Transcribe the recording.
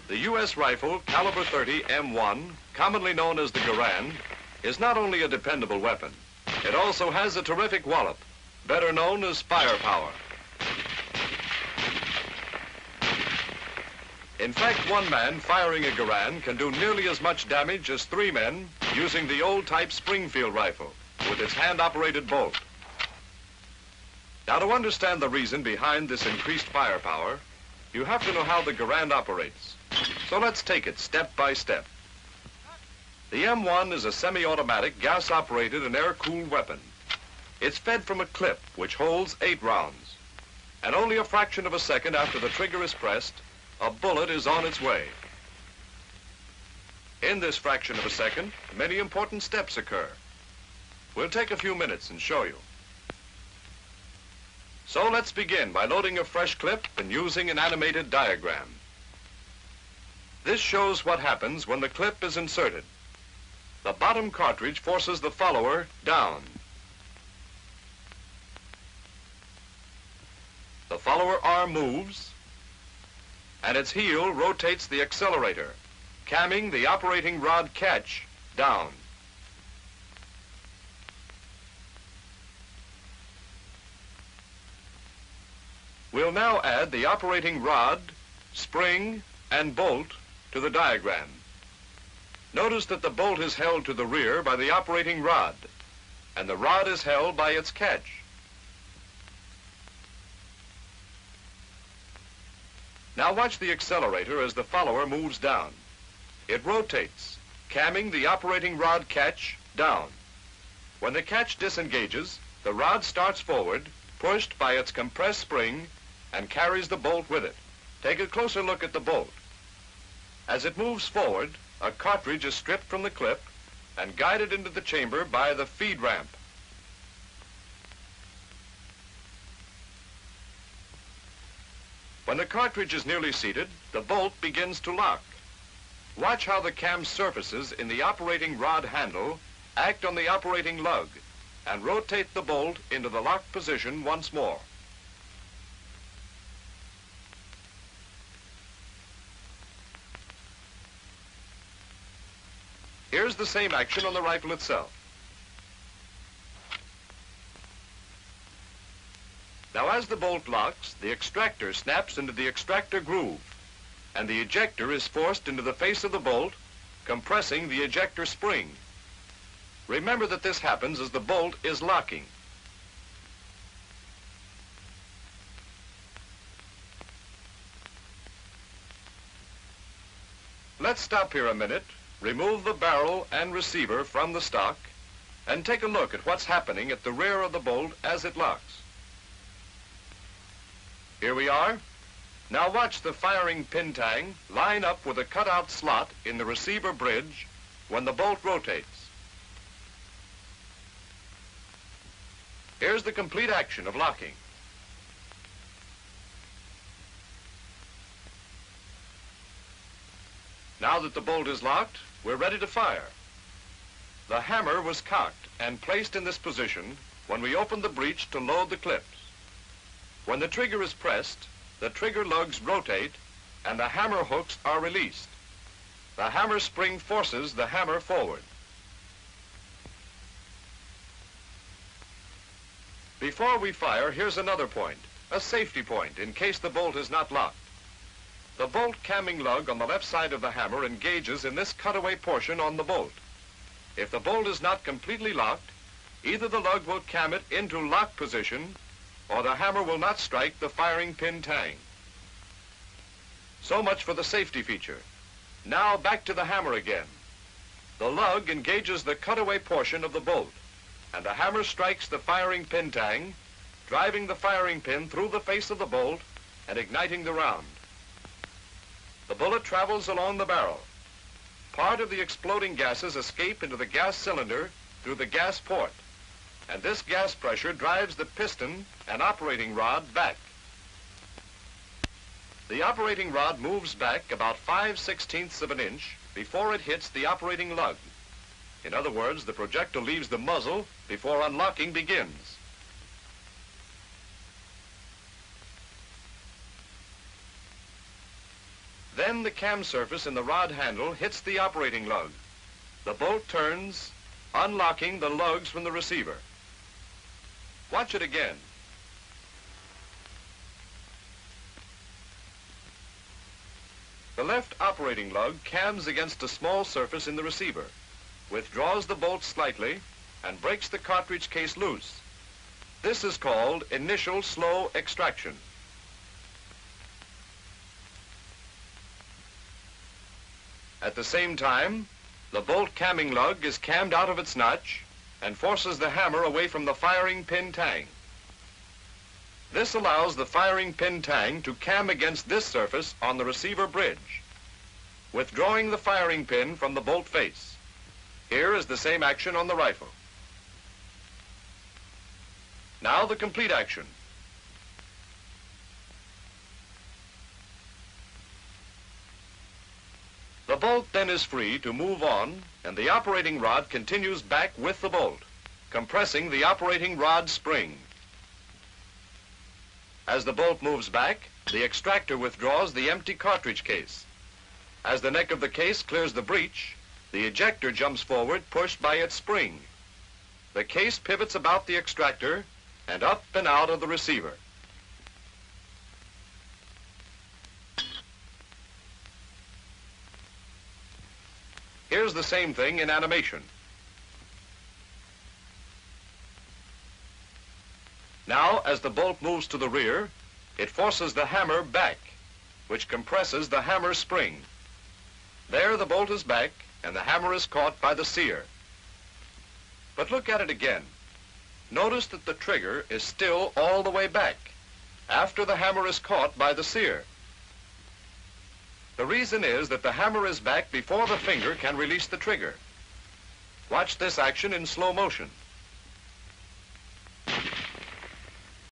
The U.S. rifle caliber 30 M1, commonly known as the Garand, is not only a dependable weapon, it also has a terrific wallop, better known as firepower. In fact, one man firing a Garand can do nearly as much damage as 3 men using the old-type Springfield rifle with its hand-operated bolt. Now, to understand the reason behind this increased firepower, you have to know how the Garand operates. So let's take it step by step. The M1 is a semi-automatic, gas-operated and air-cooled weapon. It's fed from a clip which holds 8 rounds. And only a fraction of a second after the trigger is pressed, a bullet is on its way. In this fraction of a second, many important steps occur. We'll take a few minutes and show you. So let's begin by loading a fresh clip and using an animated diagram. This shows what happens when the clip is inserted. The bottom cartridge forces the follower down. The follower arm moves, and its heel rotates the accelerator, camming the operating rod catch down. We'll now add the operating rod, spring, and bolt to the diagram. Notice that the bolt is held to the rear by the operating rod, and the rod is held by its catch. Now watch the accelerator as the follower moves down. It rotates, camming the operating rod catch down. When the catch disengages, the rod starts forward, pushed by its compressed spring, and carries the bolt with it. Take a closer look at the bolt. As it moves forward, a cartridge is stripped from the clip and guided into the chamber by the feed ramp. When the cartridge is nearly seated, the bolt begins to lock. Watch how the cam surfaces in the operating rod handle act on the operating lug and rotate the bolt into the locked position once more. Here's the same action on the rifle itself. Now, as the bolt locks, the extractor snaps into the extractor groove, and the ejector is forced into the face of the bolt, compressing the ejector spring. Remember that this happens as the bolt is locking. Let's stop here a minute, remove the barrel and receiver from the stock, and take a look at what's happening at the rear of the bolt as it locks. Here we are. Now watch the firing pin tang line up with a cutout slot in the receiver bridge when the bolt rotates. Here's the complete action of locking. Now that the bolt is locked, we're ready to fire. The hammer was cocked and placed in this position when we opened the breech to load the clips. When the trigger is pressed, the trigger lugs rotate and the hammer hooks are released. The hammer spring forces the hammer forward. Before we fire, here's another point, a safety point in case the bolt is not locked. The bolt camming lug on the left side of the hammer engages in this cutaway portion on the bolt. If the bolt is not completely locked, either the lug will cam it into lock position or the hammer will not strike the firing pin tang. So much for the safety feature. Now back to the hammer again. The lug engages the cutaway portion of the bolt, and the hammer strikes the firing pin tang, driving the firing pin through the face of the bolt and igniting the round. The bullet travels along the barrel. Part of the exploding gases escape into the gas cylinder through the gas port, and this gas pressure drives the piston and operating rod back. The operating rod moves back about 5/16 of an inch before it hits the operating lug. In other words, the projectile leaves the muzzle before unlocking begins. Then the cam surface in the rod handle hits the operating lug. The bolt turns, unlocking the lugs from the receiver. Watch it again. The left operating lug cams against a small surface in the receiver, withdraws the bolt slightly, and breaks the cartridge case loose. This is called initial slow extraction. At the same time, the bolt camming lug is cammed out of its notch and forces the hammer away from the firing pin tang. This allows the firing pin tang to cam against this surface on the receiver bridge, withdrawing the firing pin from the bolt face. Here is the same action on the rifle. Now the complete action. The bolt then is free to move on, and the operating rod continues back with the bolt, compressing the operating rod spring. As the bolt moves back, the extractor withdraws the empty cartridge case. As the neck of the case clears the breech, the ejector jumps forward, pushed by its spring. The case pivots about the extractor and up and out of the receiver. Here's the same thing in animation. Now, as the bolt moves to the rear, it forces the hammer back, which compresses the hammer spring. There the bolt is back, and the hammer is caught by the sear. But look at it again. Notice that the trigger is still all the way back, after the hammer is caught by the sear. The reason is that the hammer is back before the finger can release the trigger. Watch this action in slow motion.